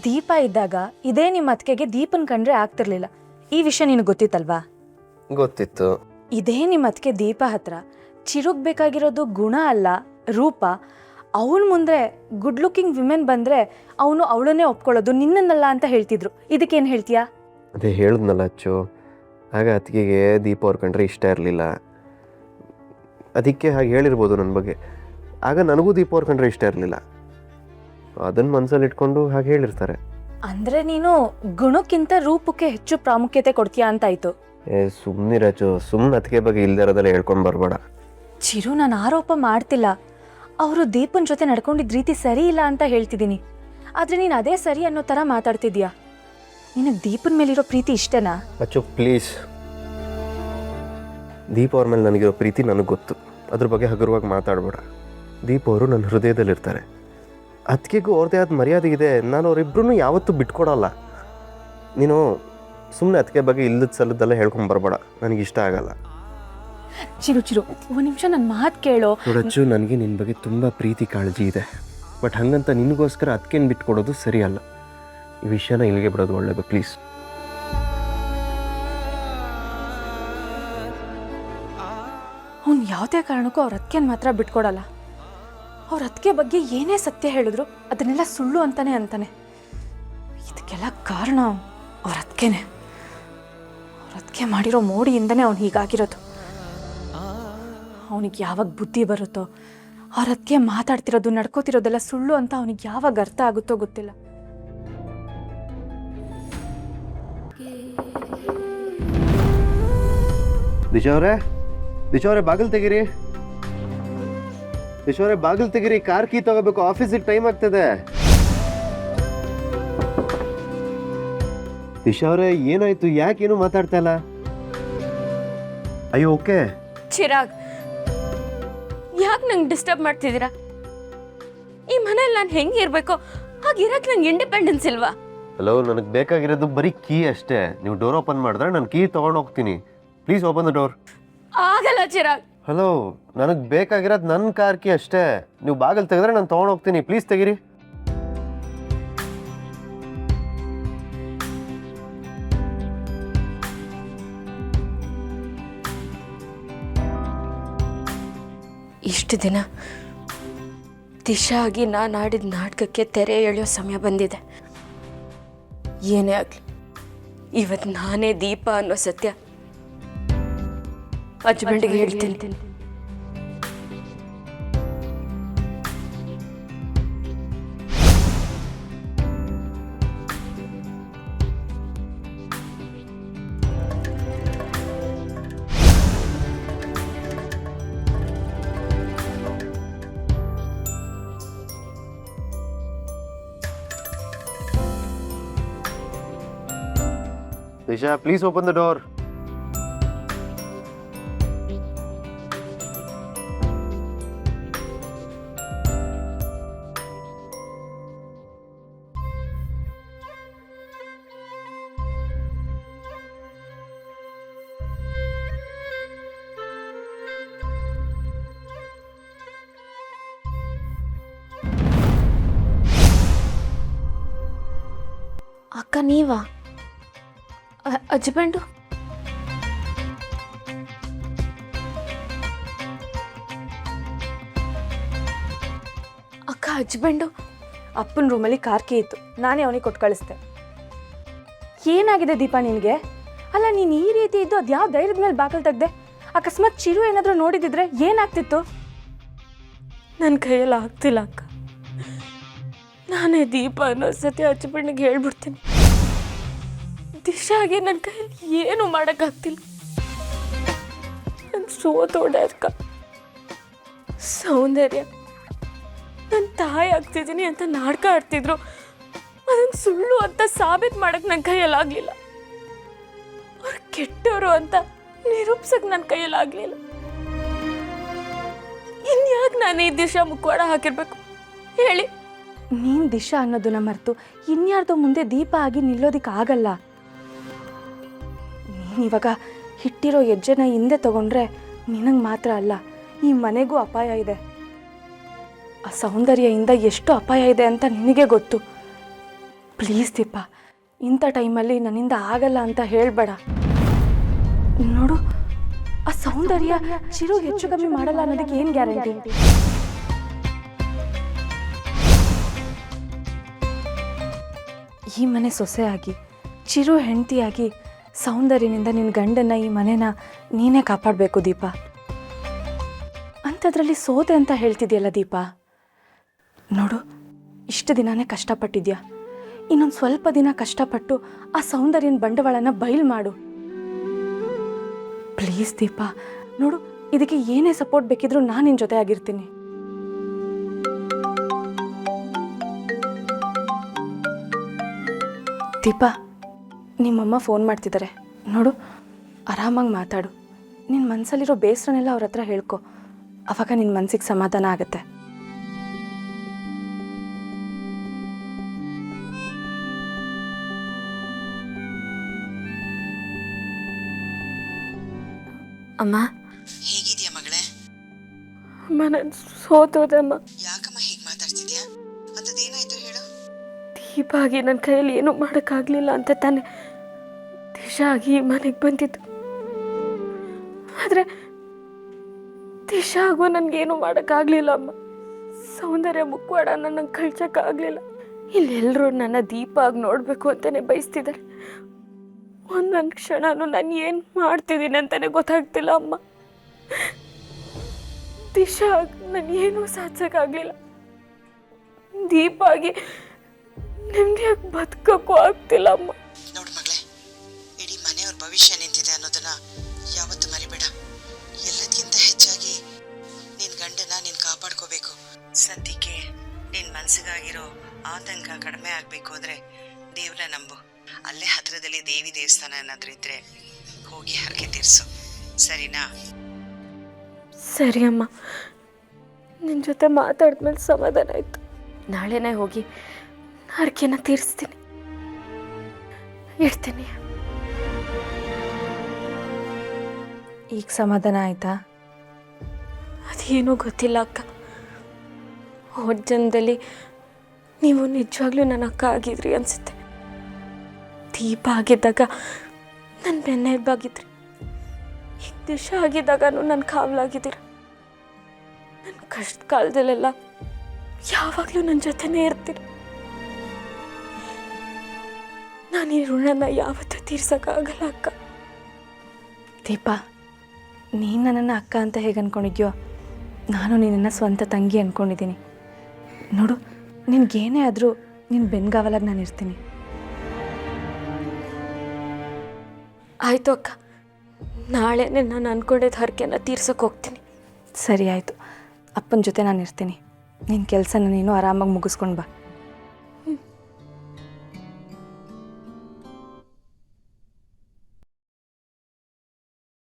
ದೀಪ ಇದ್ದಾಗ ಇದೇ ನಿಮ್ಮ ಅತ್ತಿಗೆಗೆ ದೀಪನ್ ಕಂಡ್ರೆ ಆಗ್ತಿರ್ಲಿಲ್ಲ. ಈ ವಿಷಯ ನಿನಗೆ ಗೊತ್ತಿತ್ತಲ್ವಾ? ಗೊತ್ತಿತ್ತು. ಇದೇ ನಿಮ್ಮ ಅತ್ತಿಗೆ ದೀಪ ಹತ್ರ ಚಿರುಗ್ ಬೇಕಾಗಿರೋದು ಗುಣ ಅಲ್ಲ, ರೂಪ. ಅವನ ಮುಂದೆ ಗುಡ್ ಲುಕಿಂಗ್ ವಿಮೆನ್ ಬಂದರೆ ಅವನು ಅವಳನ್ನೇ ಒಪ್ಕೊಳ್ಳೋದು, ನಿನ್ನನ್ನಲ್ಲ ಅಂತ ಹೇಳ್ತಿದ್ರು. ಇದಕ್ಕೇನು ಹೇಳ್ತೀಯಾ? ಅದೇ ಹೇಳಿದ್ನಲ್ಲ ಅಚ್ಚು, ಆಗ ಅತ್ತಿಗೆಗೆ ದೀಪ ಅವ್ರ ಕಂಡ್ರೆ ಇಷ್ಟ ಇರಲಿಲ್ಲ, ಅದಕ್ಕೆ ಹಾಗೆ ಹೇಳಿರ್ಬೋದು ನನ್ನ ಬಗ್ಗೆ. ಆಗ ನನಗೂ ದೀಪ ಅವ್ರ ಕಂಡ್ರೆ ಇಷ್ಟ ಇರಲಿಲ್ಲ, ಅದನ್ನು ಮನಸ್ಸಲ್ಲಿ ಇಟ್ಕೊಂಡು ಹಾಗೆ ಹೇಳಿರ್ತಾರೆ. ಅಂದರೆ ನೀನು ಗುಣಕ್ಕಿಂತ ರೂಪಕ್ಕೆ ಹೆಚ್ಚು ಪ್ರಾಮುಖ್ಯತೆ ಕೊಡ್ತೀಯಾ ಅಂತಾಯ್ತು. ಸುಮ್ಮನಿರಚ್ಚು, ಸುಮ್ಮನೆ ಅತ್ತಿಗೆ ಬಗ್ಗೆ ಇಲ್ದಿರೋದೆಲ್ಲ ಹೇಳ್ಕೊಂಡು ಬರಬೇಡ. ಚಿರು, ನಾನು ಆರೋಪ ಮಾಡ್ತಿಲ್ಲ. ಅವರು ದೀಪನ್ ಜೊತೆ ನಡ್ಕೊಂಡಿದ್ದ ರೀತಿ ಸರಿ ಇಲ್ಲ ಅಂತ ಹೇಳ್ತಿದ್ದೀನಿ. ಆದರೆ ನೀನು ಅದೇ ಸರಿ ಅನ್ನೋ ಥರ ಮಾತಾಡ್ತಿದ್ಯಾ. ನಿನಗೆ ದೀಪನ ಮೇಲಿರೋ ಪ್ರೀತಿ ಇಷ್ಟನಾ? ಅಚ್ಚು ಪ್ಲೀಸ್, ದೀಪ ಅವ್ರ ಮೇಲೆ ನನಗಿರೋ ಪ್ರೀತಿ ನನಗೆ ಗೊತ್ತು, ಅದ್ರ ಬಗ್ಗೆ ಹಗುರವಾಗಿ ಮಾತಾಡಬೇಡ. ದೀಪ ಅವರು ನನ್ನ ಹೃದಯದಲ್ಲಿರ್ತಾರೆ. ಅತ್ತಿಗೆಗೂ ಅವ್ರದ್ದೇ ಆದ ಮರ್ಯಾದೆ ಇದೆ, ನಾನು ಅವರಿಬ್ಬರೂ ಯಾವತ್ತೂ ಬಿಟ್ಕೊಡಲ್ಲ. ನೀನು ಸುಮ್ಮನೆ ಅತ್ತಿಗೆ ಬಗ್ಗೆ ಇಲ್ಲದ ಸಲ್ಲದೆಲ್ಲ ಹೇಳ್ಕೊಂಡು ಬರಬೇಡ, ನನಗಿಷ್ಟ ಆಗಲ್ಲ. ಚಿರು ಚಿರು, ಒಂದು ನಿಮಿಷ ನನ್ನ ಮಾತು ಕೇಳೋ. ನೋಡಚ್ಚು, ನನಗೆ ನಿನ್ನ ಬಗ್ಗೆ ತುಂಬ ಪ್ರೀತಿ ಕಾಳಜಿ ಇದೆ, ಬಟ್ ಹಾಗಂತ ನಿನಗೋಸ್ಕರ ಅದಕ್ಕೇನು ಬಿಟ್ಕೊಡೋದು ಸರಿಯಲ್ಲ. ಈ ವಿಷಯನ ಇಲ್ಲಿಗೆ ಬಿಡೋದು ಒಳ್ಳೆಯದು, ಪ್ಲೀಸ್. ಅವ್ನು ಯಾವುದೇ ಕಾರಣಕ್ಕೂ ಅವ್ರ ಅತ್ತಿಗೆನ ಮಾತ್ರ ಬಿಟ್ಕೊಡಲ್ಲ. ಅವ್ರ ಅತ್ತಿಗೆ ಬಗ್ಗೆ ಏನೇ ಸತ್ಯ ಹೇಳಿದ್ರು ಅದನ್ನೆಲ್ಲ ಸುಳ್ಳು ಅಂತಾನೆ. ಇದಕ್ಕೆಲ್ಲ ಕಾರಣ ಅವ್ರ ಅತ್ತಿಗೆನೇ. ಅವ್ರ ಅತ್ತಿಗೆ ಮಾಡಿರೋ ಮೋಡಿಯಿಂದನೇ ಅವ್ನು ಹೀಗಾಗಿರೋದು. ಅವನಿಗೆ ಯಾವಾಗ ಬುದ್ಧಿ ಬರುತ್ತೋ, ಅವ್ರ ಅತ್ತಿಗೆ ಮಾತಾಡ್ತಿರೋದು ನಡ್ಕೋತಿರೋದೆಲ್ಲ ಸುಳ್ಳು ಅಂತ ಅವನಿಗೆ ಯಾವಾಗ ಅರ್ಥ ಆಗುತ್ತೋ ಗೊತ್ತಿಲ್ಲ. ದಿಶಾ ಅವರೇ ಬಾಗಿಲು ತೆಗೀರಿ. ದಿಶಾ ಅವರೇ ಬಾಗಿಲು ತೆಗೀರಿ, ಕಾರ್ ಕೀ ತಗೋಬೇಕು, ಆಫೀಸಿಗೆ ಟೈಮ್ ಆಗ್ತದೆ. ದಿಶಾ ಅವರೇ ಏನಾಯ್ತು, ಯಾಕೇನು ಮಾತಾಡ್ತಾ ಇಲ್ಲ? ಅಯ್ಯೋ ಓಕೆ. ಚಿರಾಗ್, ಯಾಕೆ ನಂಗೆ ಡಿಸ್ಟರ್ಬ್ ಮಾಡ್ತಿದ್ದೀರಾ? ಈ ಮನೇಲಿ ನಾನು ಹೆಂಗಿರ್ಬೇಕೋ ಹಾಗಿರಕ್ಕೆ ನಂಗೆ ಇಂಡಿಪೆಂಡೆನ್ಸ್ ಇಲ್ವಾ? ಹಲೋ, ನನಗೆ ಬೇಕಾಗಿರೋದು ಬರೀ ಕೀ ಅಷ್ಟೇ. ನೀವು ಡೋರ್ ಓಪನ್ ಮಾಡಿದ್ರೆ ನಾನು ಕೀ ತೊಗೊಂಡು ಹೋಗ್ತೀನಿ. Please open the door. ಆಗಲ್ಲ ಚಿರಾಗ್. ಹಲೋ, ನನಗೆ ಬೇಕಾಗಿರೋದು ನನ್ನ ಕಾರ್ ಕೀ ಅಷ್ಟೇ. ನೀವು ಬಾಗಿಲು ತೆಗೆದ್ರೆ ನಾನು ತೊಗೊಂಡು ಹೋಗ್ತೀನಿ. ಪ್ಲೀಸ್ ತೆಗೀರಿ. ಇಷ್ಟು ದಿನ ದಿಶಾ ಆಗಿ ನಾನು ಆಡಿದ ನಾಟಕಕ್ಕೆ ತೆರೆ ಎಳೆಯೋ ಸಮಯ ಬಂದಿದೆ. ಏನೇ ಆಗಲಿ, ಇವತ್ತು ನಾನೇ ದೀಪ ಅನ್ನೋ ಸತ್ಯ ಹಸ್ಬೆಂಡ್ಗೆ ಹೇಳ್ತೀನಿ. Disha, please open the door. ಅಕ್ಕ ನೀವಾ? ಹಸ್ಬೆಂಡು? ಅಕ್ಕ ಹಸ್ಬೆಂಡು? ಅಪ್ಪನ ರೂಮಲ್ಲಿ ಕಾರ್ ಕೀ ಇತ್ತು, ನಾನೇ ಅವನಿಗೆ ಕೊಟ್ಟು ಕಳಿಸ್ದೆ. ಏನಾಗಿದೆ ದೀಪ ನಿನಗೆ? ಅಲ್ಲ, ನೀನು ಈ ರೀತಿ ಇದ್ದು ಅದು ಯಾವ ಧೈರ್ಯದ ಮೇಲೆ ಬಾಗಿಲು ತೆಗ್ದೆ? ಅಕಸ್ಮಾತ್ ಚಿರು ಏನಾದರೂ ನೋಡಿದಿದ್ರೆ ಏನಾಗ್ತಿತ್ತು? ನನ್ನ ಕೈಯಲ್ಲಿ ಆಗ್ತಿಲ್ಲ ಅಕ್ಕ. ನಾನೇ ದೀಪ ಅನ್ನೋ ಸತಿ ಹಸ್ಬೆಂಡಿಗೆ ಹೇಳ್ಬಿಡ್ತೀನಿ. ದಿಶಾಗೆ ನನ್ನ ಕೈಯಲ್ಲಿ ಏನು ಮಾಡೋಕ್ಕಾಗ್ತಿಲ್ಲ. ನಾನು ಸೋತೋಡೆ ಅಕ್ಕ. ಸೌಂದರ್ಯ ನನ್ನ ತಾಯಿ ಆಗ್ತಿದ್ದೀನಿ ಅಂತ ನಾಟಕ ಆಡ್ತಿದ್ರು, ಅದನ್ನು ಸುಳ್ಳು ಅಂತ ಸಾಬೀತು ಮಾಡೋಕ್ಕೆ ನನ್ನ ಕೈಯಲ್ಲಾಗಲಿಲ್ಲ. ಅವ್ರು ಕೆಟ್ಟವರು ಅಂತ ನಿರೂಪಿಸಕ್ಕೆ ನನ್ನ ಕೈಯಲ್ಲಾಗಲಿಲ್ಲ. ಇನ್ಯಾಕೆ ನಾನು ಈ ದಿಶಾ ಮುಖವಾಡ ಹಾಕಿರ್ಬೇಕು ಹೇಳಿ? ನೀನು ದಿಶಾ ಅನ್ನೋದನ್ನ ಮರೆತು ಇನ್ಯಾರ್ದೋ ಮುಂದೆ ದೀಪ ಆಗಿ ನಿಲ್ಲೋದಕ್ಕಾಗಲ್ಲ. ನೀನಿವಾಗ ಹಿಟ್ಟಿರೋ ಹೆಜ್ಜೆನ ಹಿಂದೆ ತಗೊಂಡ್ರೆ ನಿನಗೆ ಮಾತ್ರ ಅಲ್ಲ, ಈ ಮನೆಗೂ ಅಪಾಯ ಇದೆ. ಆ ಸೌಂದರ್ಯದಿಂದ ಎಷ್ಟು ಅಪಾಯ ಇದೆ ಅಂತ ನಿನಗೆ ಗೊತ್ತು. ಪ್ಲೀಸ್ ದೀಪ, ಇಂಥ ಟೈಮಲ್ಲಿ ನನ್ನಿಂದ ಆಗಲ್ಲ ಅಂತ ಹೇಳಬೇಡ. ನೋಡು, ಆ ಸೌಂದರ್ಯ ಚಿರು ಹೆಚ್ಚು ಕಮ್ಮಿ ಮಾಡಲ್ಲ ಅನ್ನೋದಕ್ಕೆ ಏನು ಗ್ಯಾರಂಟಿ? ಈ ಮನೆ ಸೊಸೆಯಾಗಿ, ಚಿರು ಹೆಂಡತಿಯಾಗಿ ಸೌಂದರ್ಯನಿಂದ ನಿನ್ನ ಗಂಡನ, ಈ ಮನೆನ ನೀನೇ ಕಾಪಾಡಬೇಕು ದೀಪ. ಅಂಥದ್ರಲ್ಲಿ ಸೋತೆ ಅಂತ ಹೇಳ್ತಿದ್ಯಲ್ಲ ದೀಪ. ನೋಡು, ಇಷ್ಟು ದಿನನೇ ಕಷ್ಟಪಟ್ಟಿದ್ಯಾ, ಇನ್ನೊಂದು ಸ್ವಲ್ಪ ದಿನ ಕಷ್ಟಪಟ್ಟು ಆ ಸೌಂದರ್ಯನ ಬಂಡವಾಳನ ಬಯಲು ಮಾಡು. ಪ್ಲೀಸ್ ದೀಪ, ನೋಡು, ಇದಕ್ಕೆ ಏನೇ ಸಪೋರ್ಟ್ ಬೇಕಿದ್ರೂ ನಾನು ನಿನ್ನ ಜೊತೆ ಆಗಿರ್ತೀನಿ. ದೀಪ, ನಿಮ್ಮಮ್ಮ ಫೋನ್ ಮಾಡ್ತಿದ್ದಾರೆ ನೋಡು, ಆರಾಮಾಗಿ ಮಾತಾಡು. ನಿನ್ನ ಮನಸ್ಸಲ್ಲಿರೋ ಬೇಸರನೆಲ್ಲ ಅವ್ರ ಹತ್ರ ಹೇಳ್ಕೊ, ಅವಾಗ ನಿನ್ನ ಮನಸ್ಸಿಗೆ ಸಮಾಧಾನ ಆಗುತ್ತೆ. ಅಮ್ಮ, ಹೇಗಿದ್ಯಾ ಮಗಳೇ? ಅಮ್ಮ, ನಾನು ಸೋತೋದಮ್ಮ. ಯಾಕಮ್ಮ ಹೀಗೆ ಮಾತಾಡ್ತಿದ್ಯಾ? ಅಂಥದ್ದೇನಾಯ್ತು ಹೇಳು. ದೀಪ ಆಗಿ ನನ್ನ ಕೈಯಲ್ಲಿ ಏನೂ ಮಾಡೋಕ್ಕಾಗಲಿಲ್ಲ ಅಂತ ತಾನೆ ದಿಶಾ ಆಗಿ ಮನೆಗೆ ಬಂದಿದ್ದು. ಆದರೆ ದಿಶಾ ಆಗೋ ನನಗೇನು ಮಾಡೋಕ್ಕಾಗಲಿಲ್ಲ ಅಮ್ಮ. ಸೌಂದರ್ಯ ಮುಖವಾಡ ನನಗೆ ಕಳ್ಸೋಕ್ಕಾಗಲಿಲ್ಲ. ಇಲ್ಲೆಲ್ಲರೂ ನನ್ನ ದೀಪ ಆಗಿ ನೋಡಬೇಕು ಅಂತಲೇ ಬಯಸ್ತಿದ್ದಾರೆ. ಒಂದೊಂದು ಕ್ಷಣನೂ ನಾನು ಏನು ಮಾಡ್ತಿದ್ದೀನಿ ಅಂತಲೇ ಗೊತ್ತಾಗ್ತಿಲ್ಲ ಅಮ್ಮ. ದಿಶಾ ನಾನು ಏನೂ ಸಾಧಿಸೋಕ್ಕಾಗಲಿಲ್ಲ. ದೀಪ ಆಗಿ ನೆಮ್ಮದಿಯಾಗಿ ಬದುಕೋಕ್ಕೂ ಆಗ್ತಿಲ್ಲ ಅಮ್ಮ. ನೋಡು ಮಗಳೇ, ಇಡೀ ಮನೆಯವ್ರ ಭವಿಷ್ಯ ನಿಂತಿದೆ ಅನ್ನೋದನ್ನ ಯಾವತ್ತೂ ಮರಿಬೇಡ. ಎಲ್ಲದಕ್ಕಿಂತ ಹೆಚ್ಚಾಗಿ ನಿನ್ನ ಗಂಡನ ನೀನು ಕಾಪಾಡ್ಕೋಬೇಕು. ಸದ್ಯಕ್ಕೆ ನಿನ್ನ ಮನಸ್ಸಿಗಾಗಿರೋ ಆತಂಕ ಕಡಿಮೆ ಆಗಬೇಕು ಅಂದರೆ ದೇವ್ರನ್ನ ನಂಬು. ಅಲ್ಲೇ ಹತ್ತಿರದಲ್ಲಿ ದೇವಿ ದೇವಸ್ಥಾನ ಏನಾದರೂ ಇದ್ದರೆ ಹೋಗಿ ಹರಕೆ ತೀರಿಸು, ಸರಿನಾ? ಸರಿ ಅಮ್ಮ, ನಿನ್ನ ಜೊತೆ ಮಾತಾಡಿದ್ಮೇಲೆ ಸಮಾಧಾನ ಆಯಿತು. ನಾಳೆನೇ ಹೋಗಿ ಹರಕೆನ ತೀರಿಸ್ತೀನಿ. ಇಡ್ತೀನಿ. ಈಗ ಸಮಾಧಾನ ಆಯ್ತಾ? ಅದೇನೂ ಗೊತ್ತಿಲ್ಲ ಅಕ್ಕ. ಹೋದ ಜನ್ಮದಲ್ಲಿ ನೀವು ನಿಜವಾಗ್ಲೂ ನನ್ನ ಅಕ್ಕ ಆಗಿದ್ರಿ ಅನಿಸುತ್ತೆ. ದೀಪ ಆಗಿದ್ದಾಗ ನನ್ನ ಬೆನ್ನೆಲುಬಾಗಿದ್ರಿ. ಈಗ ದಿಶಾ ಆಗಿದ್ದಾಗೂ ನನ್ನ ಕಾವಲಾಗಿದ್ದೀರ. ನನ್ನ ಕಷ್ಟ ಕಾಲದಲ್ಲೆಲ್ಲ ಯಾವಾಗಲೂ ನನ್ನ ಜೊತೆನೇ ಇರ್ತೀರ. ನಾನು ಈ ಋಣನ ಯಾವತ್ತೂ ತೀರ್ಸೋಕ್ಕಾಗಲ್ಲ ಅಕ್ಕ. ದೀಪ, ನೀನು ನನ್ನನ್ನು ಅಕ್ಕ ಅಂತ ಹೇಗೆ ಅಂದ್ಕೊಂಡಿದ್ಯೋ, ನಾನು ನಿನ್ನನ್ನು ಸ್ವಂತ ತಂಗಿ ಅಂದ್ಕೊಂಡಿದ್ದೀನಿ. ನೋಡು, ನಿನಗೇನೇ ಆದರೂ ನಿನ್ನ ಬೆನ್ಗಾವಲಾಗಿ ನಾನು ಇರ್ತೀನಿ. ಆಯಿತು ಅಕ್ಕ, ನಾಳೆನೇ ನಾನು ಅಂದ್ಕೊಂಡಿದ್ದ ಹರಕೆನ ತೀರ್ಸೋಕೆ ಹೋಗ್ತೀನಿ. ಸರಿ ಆಯಿತು, ಅಪ್ಪನ ಜೊತೆ ನಾನು ಇರ್ತೀನಿ. ನಿನ್ನ ಕೆಲಸನ ನೀನು ಆರಾಮಾಗಿ ಮುಗಿಸ್ಕೊಂಡು ಬಾ.